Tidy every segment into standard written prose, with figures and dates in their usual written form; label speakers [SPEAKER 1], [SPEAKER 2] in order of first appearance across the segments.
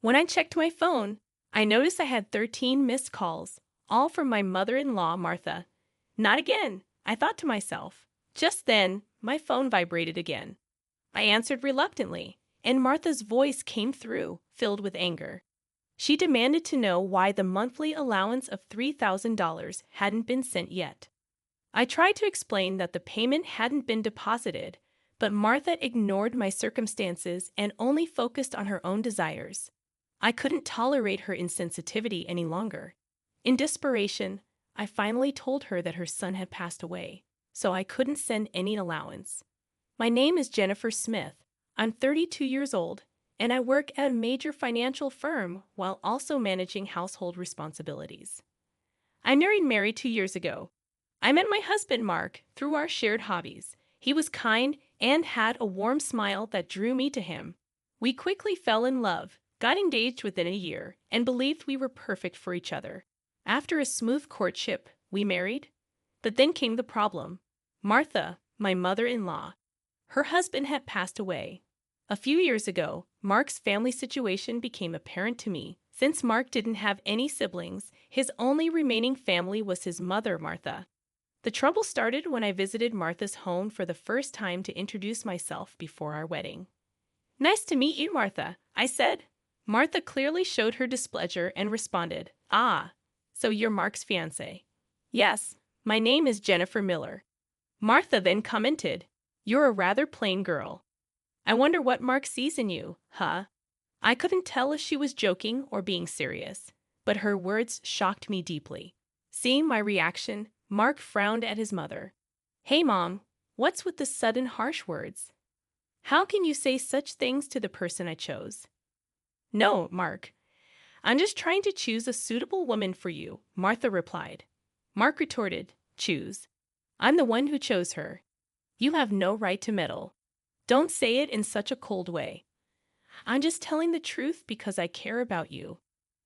[SPEAKER 1] When I checked my phone, I noticed I had 13 missed calls, all from my mother-in-law, Martha. Not again, I thought to myself. Just then, my phone vibrated again. I answered reluctantly, and Martha's voice came through, filled with anger. She demanded to know why the monthly allowance of $3,000 hadn't been sent yet. I tried to explain that the payment hadn't been deposited, but Martha ignored my circumstances and only focused on her own desires. I couldn't tolerate her insensitivity any longer. In desperation, I finally told her that her son had passed away, so I couldn't send any allowance. My name is Jennifer Smith. I'm 32 years old, and I work at a major financial firm while also managing household responsibilities. I married Mary 2 years ago. I met my husband, Mark, through our shared hobbies. He was kind and had a warm smile that drew me to him. We quickly fell in love, got engaged within a year, and believed we were perfect for each other. After a smooth courtship, we married. But then came the problem. Martha, my mother-in-law. Her husband had passed away. A few years ago, Mark's family situation became apparent to me. Since Mark didn't have any siblings, his only remaining family was his mother, Martha. The trouble started when I visited Martha's home for the first time to introduce myself before our wedding. "Nice to meet you, Martha," I said. Martha clearly showed her displeasure and responded, "Ah, so you're Mark's fiancée." "Yes, my name is Jennifer Miller." Martha then commented, "You're a rather plain girl. I wonder what Mark sees in you, huh?" I couldn't tell if she was joking or being serious, but her words shocked me deeply. Seeing my reaction, Mark frowned at his mother. "Hey, Mom, what's with the sudden harsh words? How can you say such things to the person I chose?" "No, Mark. I'm just trying to choose a suitable woman for you," Martha replied. Mark retorted, "Choose? I'm the one who chose her. You have no right to meddle. Don't say it in such a cold way. I'm just telling the truth because I care about you."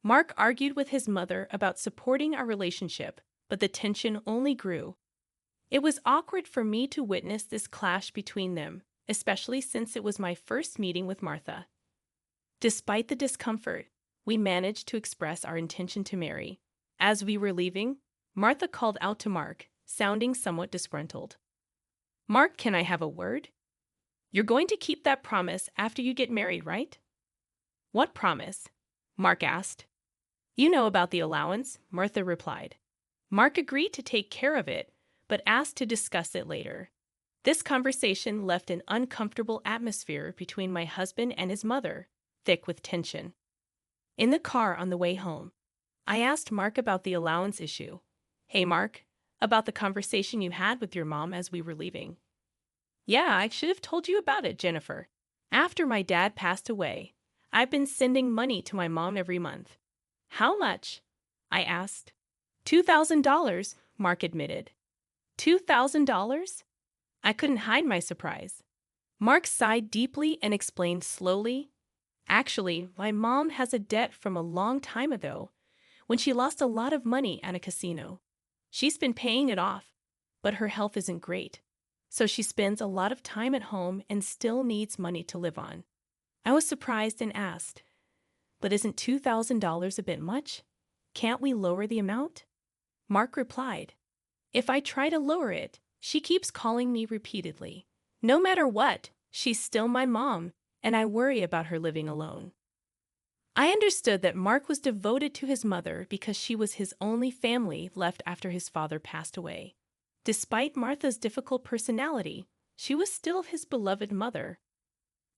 [SPEAKER 1] Mark argued with his mother about supporting our relationship, but the tension only grew. It was awkward for me to witness this clash between them, especially since it was my first meeting with Martha. Despite the discomfort, we managed to express our intention to marry. As we were leaving, Martha called out to Mark, sounding somewhat disgruntled. "Mark, can I have a word? You're going to keep that promise after you get married, right?" "What promise?" Mark asked. "You know about the allowance," Martha replied. Mark agreed to take care of it, but asked to discuss it later. This conversation left an uncomfortable atmosphere between my husband and his mother, thick with tension. In the car on the way home, I asked Mark about the allowance issue. "Hey, Mark, about the conversation you had with your mom as we were leaving." "Yeah, I should have told you about it, Jennifer. After my dad passed away, I've been sending money to my mom every month." "How much?" I asked. $2,000, Mark admitted. $2,000? I couldn't hide my surprise. Mark sighed deeply and explained slowly, "Actually, my mom has a debt from a long time ago, when she lost a lot of money at a casino. She's been paying it off, but her health isn't great, so she spends a lot of time at home and still needs money to live on." I was surprised and asked, "But isn't $2,000 a bit much? Can't we lower the amount?" Mark replied, "If I try to lower it, she keeps calling me repeatedly. No matter what, she's still my mom, and I worry about her living alone." I understood that Mark was devoted to his mother because she was his only family left after his father passed away. Despite Martha's difficult personality, she was still his beloved mother.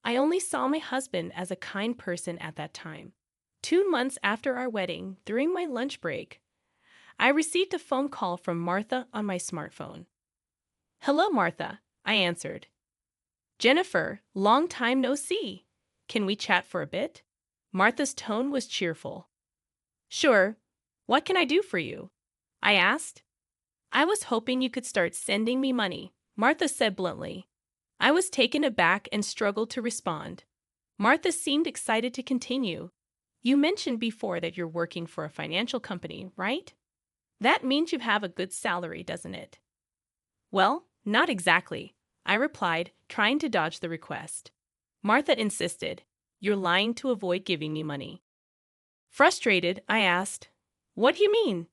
[SPEAKER 1] I only saw my husband as a kind person at that time. 2 months after our wedding, during my lunch break, I received a phone call from Martha on my smartphone. "Hello, Martha," I answered. "Jennifer, long time no see. Can we chat for a bit?" Martha's tone was cheerful. "Sure. What can I do for you?" I asked. "I was hoping you could start sending me money," Martha said bluntly. I was taken aback and struggled to respond. Martha seemed excited to continue. "You mentioned before that you're working for a financial company, right? That means you have a good salary, doesn't it?" "Well, not exactly," I replied, trying to dodge the request. Martha insisted, You're lying to avoid giving me money. Frustrated, I asked, "What do you mean?"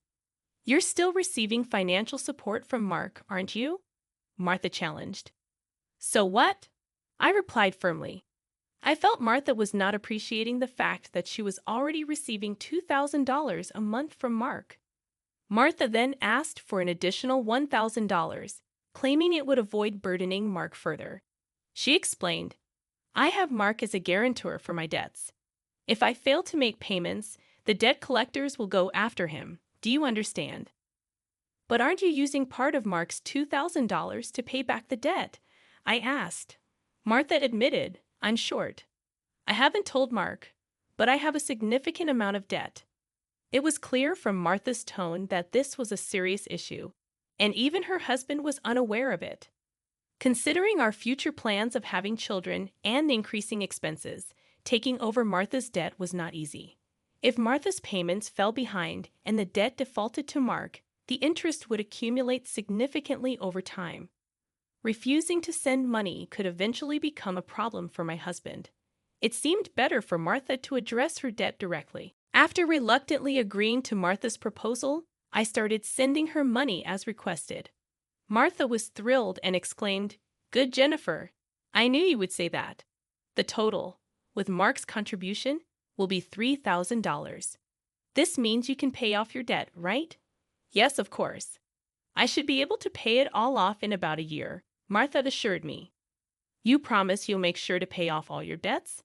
[SPEAKER 1] "You're still receiving financial support from Mark, aren't you?" Martha challenged. "So what?" I replied firmly. I felt Martha was not appreciating the fact that she was already receiving $2,000 a month from Mark. Martha then asked for an additional $1,000, claiming it would avoid burdening Mark further. She explained, "I have Mark as a guarantor for my debts. If I fail to make payments, the debt collectors will go after him. Do you understand?" "But aren't you using part of Mark's $2,000 to pay back the debt?" I asked. Martha admitted, "I'm short. I haven't told Mark, but I have a significant amount of debt." It was clear from Martha's tone that this was a serious issue, and even her husband was unaware of it. Considering our future plans of having children and the increasing expenses, taking over Martha's debt was not easy. If Martha's payments fell behind and the debt defaulted to Mark, the interest would accumulate significantly over time. Refusing to send money could eventually become a problem for my husband. It seemed better for Martha to address her debt directly. After reluctantly agreeing to Martha's proposal, I started sending her money as requested. Martha was thrilled and exclaimed, "Good Jennifer! I knew you would say that." The total, with Mark's contribution, will be $3,000. "This means you can pay off your debt, right?" "Yes, of course. I should be able to pay it all off in about a year," Martha assured me. "You promise you'll make sure to pay off all your debts?"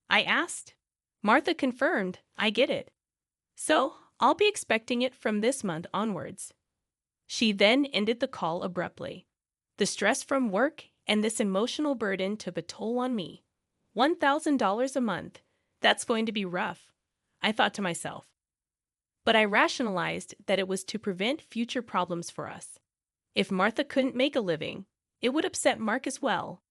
[SPEAKER 1] I asked. Martha confirmed, "I get it. So, I'll be expecting it from this month onwards." She then ended the call abruptly. The stress from work and this emotional burden took a toll on me. $1,000 a month. That's going to be rough, I thought to myself. But I rationalized that it was to prevent future problems for us. If Martha couldn't make a living, it would upset Mark as well.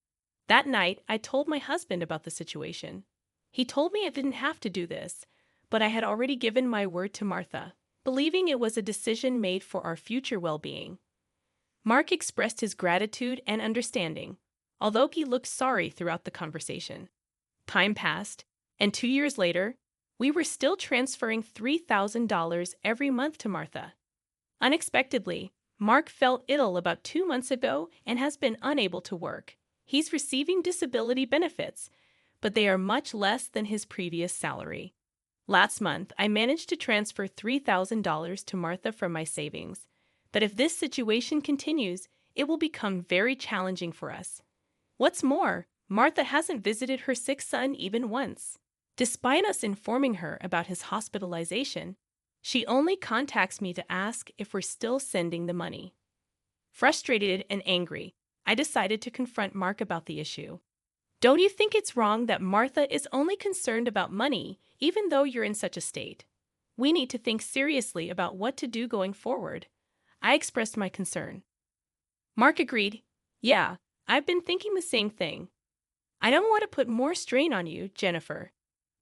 [SPEAKER 1] That night, I told my husband about the situation. He told me I didn't have to do this, but I had already given my word to Martha, believing it was a decision made for our future well-being. Mark expressed his gratitude and understanding, although he looked sorry throughout the conversation. Time passed, and 2 years later, we were still transferring $3,000 every month to Martha. Unexpectedly, Mark fell ill about 2 months ago and has been unable to work. He's receiving disability benefits, but they are much less than his previous salary. Last month, I managed to transfer $3,000 to Martha from my savings. But if this situation continues, it will become very challenging for us. What's more, Martha hasn't visited her sick son even once. Despite us informing her about his hospitalization, she only contacts me to ask if we're still sending the money. Frustrated and angry, I decided to confront Mark about the issue. "Don't you think it's wrong that Martha is only concerned about money, even though you're in such a state? We need to think seriously about what to do going forward." I expressed my concern. Mark agreed, "Yeah, I've been thinking the same thing. I don't want to put more strain on you, Jennifer.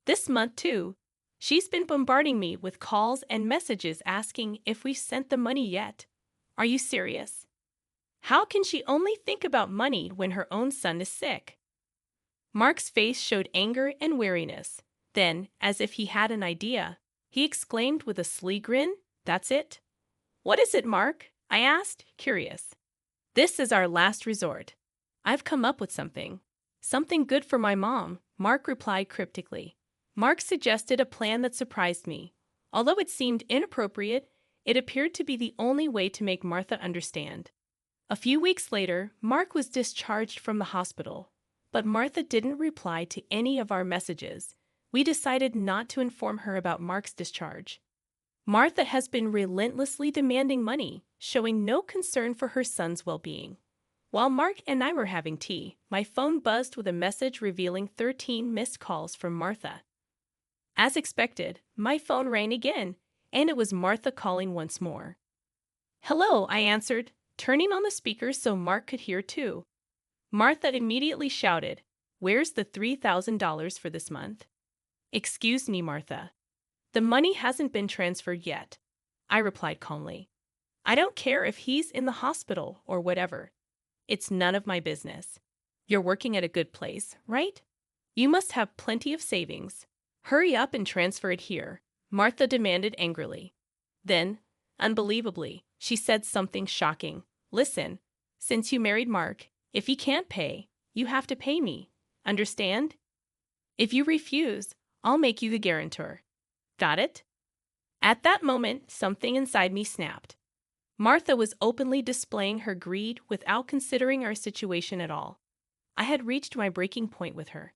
[SPEAKER 1] This month, too, she's been bombarding me with calls and messages asking if we've sent the money yet. Are you serious? How can she only think about money when her own son is sick?" Mark's face showed anger and weariness. Then, as if he had an idea, he exclaimed with a sly grin, "That's it?" "What is it, Mark?" I asked, curious. "This is our last resort. I've come up with something. Something good for my mom," Mark replied cryptically. Mark suggested a plan that surprised me. Although it seemed inappropriate, it appeared to be the only way to make Martha understand. A few weeks later, Mark was discharged from the hospital, but Martha didn't reply to any of our messages. We decided not to inform her about Mark's discharge. Martha has been relentlessly demanding money, showing no concern for her son's well-being. While Mark and I were having tea, my phone buzzed with a message revealing 13 missed calls from Martha. As expected, my phone rang again, and it was Martha calling once more. "Hello," I answered, turning on the speaker so Mark could hear too. Martha immediately shouted, "Where's the $3,000 for this month?" "Excuse me, Martha. The money hasn't been transferred yet," I replied calmly. "I don't care if he's in the hospital or whatever. It's none of my business. You're working at a good place, right?" You must have plenty of savings. Hurry up and transfer it here, Martha demanded angrily. Then, unbelievably, she said something shocking. Listen, since you married Mark, if he can't pay, you have to pay me. Understand? If you refuse, I'll make you the guarantor. Got it? At that moment, something inside me snapped. Martha was openly displaying her greed without considering our situation at all. I had reached my breaking point with her.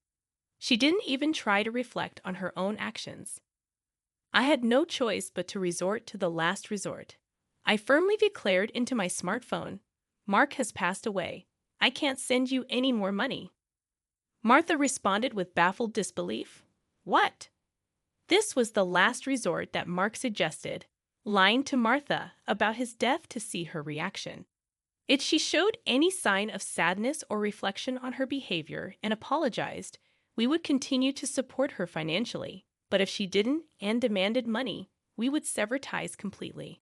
[SPEAKER 1] She didn't even try to reflect on her own actions. I had no choice but to resort to the last resort. I firmly declared into my smartphone, Mark has passed away. I can't send you any more money. Martha responded with baffled disbelief. What? This was the last resort that Mark suggested, lying to Martha about his death to see her reaction. If she showed any sign of sadness or reflection on her behavior and apologized, we would continue to support her financially. But if she didn't and demanded money, we would sever ties completely.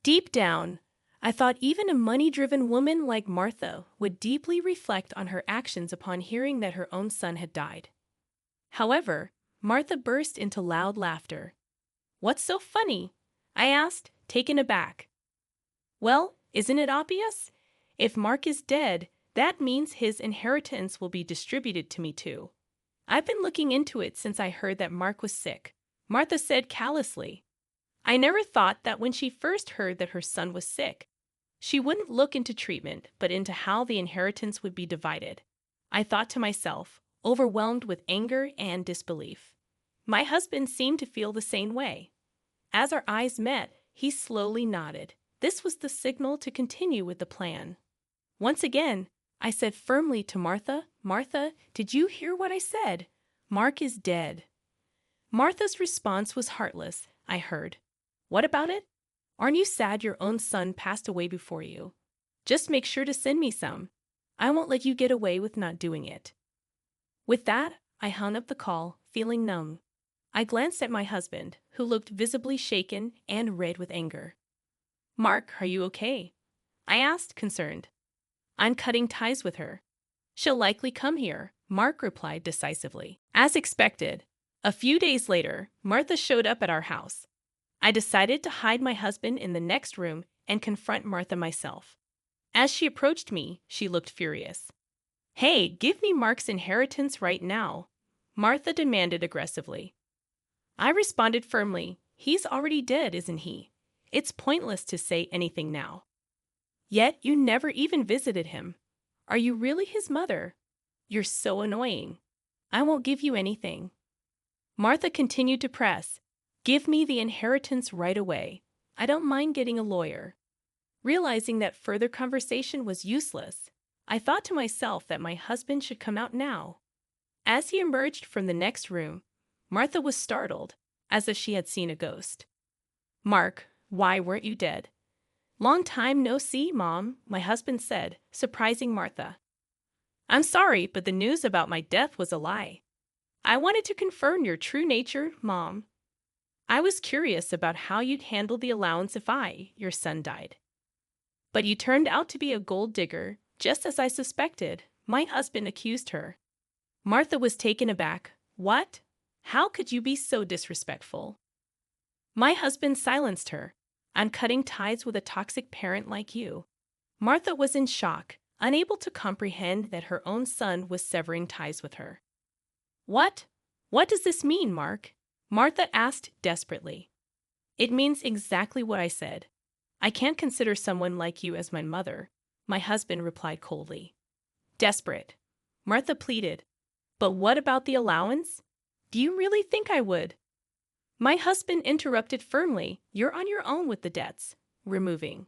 [SPEAKER 1] Deep down, I thought even a money-driven woman like Martha would deeply reflect on her actions upon hearing that her own son had died. However, Martha burst into loud laughter. What's so funny? I asked, taken aback. Well, isn't it obvious? If Mark is dead, that means his inheritance will be distributed to me too. I've been looking into it since I heard that Mark was sick, Martha said callously. I never thought that when she first heard that her son was sick, she wouldn't look into treatment, but into how the inheritance would be divided. I thought to myself, overwhelmed with anger and disbelief. My husband seemed to feel the same way. As our eyes met, he slowly nodded. This was the signal to continue with the plan. Once again, I said firmly to Martha, Martha, did you hear what I said? Mark is dead. Martha's response was heartless, I heard. What about it? Aren't you sad your own son passed away before you? Just make sure to send me some. I won't let you get away with not doing it. With that, I hung up the call, feeling numb. I glanced at my husband, who looked visibly shaken and red with anger. Mark, are you okay? I asked, concerned. I'm cutting ties with her. She'll likely come here, Mark replied decisively. As expected, a few days later, Martha showed up at our house. I decided to hide my husband in the next room and confront Martha myself. As she approached me, she looked furious. Hey, give me Mark's inheritance right now, Martha demanded aggressively. I responded firmly, he's already dead, isn't he? It's pointless to say anything now. Yet you never even visited him. Are you really his mother? You're so annoying. I won't give you anything. Martha continued to press. Give me the inheritance right away. I don't mind getting a lawyer. Realizing that further conversation was useless, I thought to myself that my husband should come out now. As he emerged from the next room, Martha was startled, as if she had seen a ghost. Mark, why weren't you dead? Long time no see, Mom, my husband said, surprising Martha. I'm sorry, but the news about my death was a lie. I wanted to confirm your true nature, Mom. I was curious about how you'd handle the allowance if your son died. But you turned out to be a gold digger, just as I suspected, my husband accused her. Martha was taken aback. What? How could you be so disrespectful? My husband silenced her. I'm cutting ties with a toxic parent like you. Martha was in shock, unable to comprehend that her own son was severing ties with her. What? What does this mean, Mark? Martha asked desperately. It means exactly what I said. I can't consider someone like you as my mother, my husband replied coldly. Desperate, Martha pleaded. But what about the allowance? Do you really think I would? My husband interrupted firmly. You're on your own with the debts. Removing.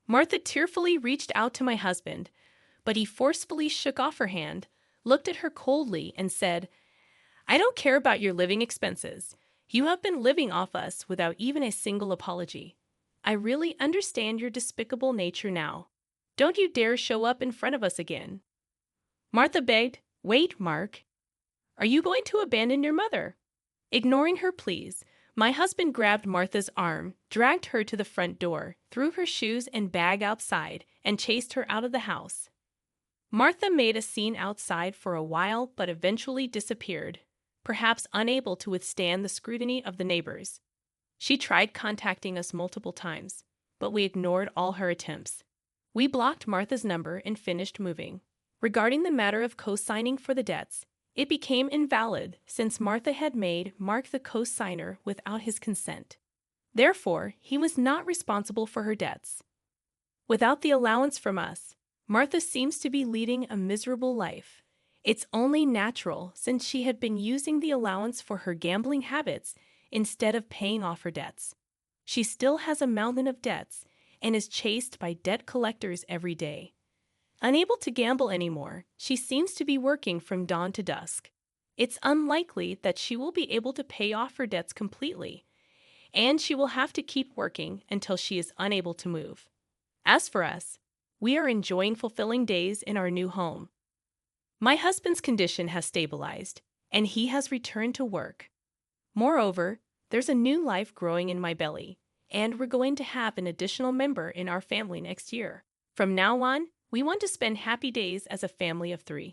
[SPEAKER 1] Martha tearfully reached out to my husband, but he forcefully shook off her hand, looked at her coldly, and said, I don't care about your living expenses. You have been living off us without even a single apology. I really understand your despicable nature now. Don't you dare show up in front of us again. Martha begged, Wait, Mark. Are you going to abandon your mother? Ignoring her pleas, my husband grabbed Martha's arm, dragged her to the front door, threw her shoes and bag outside, and chased her out of the house. Martha made a scene outside for a while but eventually disappeared, perhaps unable to withstand the scrutiny of the neighbors. She tried contacting us multiple times, but we ignored all her attempts. We blocked Martha's number and finished moving. Regarding the matter of co-signing for the debts, it became invalid since Martha had made Mark the co-signer without his consent. Therefore, he was not responsible for her debts. Without the allowance from us, Martha seems to be leading a miserable life. It's only natural since she had been using the allowance for her gambling habits instead of paying off her debts. She still has a mountain of debts and is chased by debt collectors every day. Unable to gamble anymore, she seems to be working from dawn to dusk. It's unlikely that she will be able to pay off her debts completely, and she will have to keep working until she is unable to move. As for us, we are enjoying fulfilling days in our new home. My husband's condition has stabilized, and he has returned to work. Moreover, there's a new life growing in my belly, and we're going to have an additional member in our family next year. From now on, we want to spend happy days as a family of 3.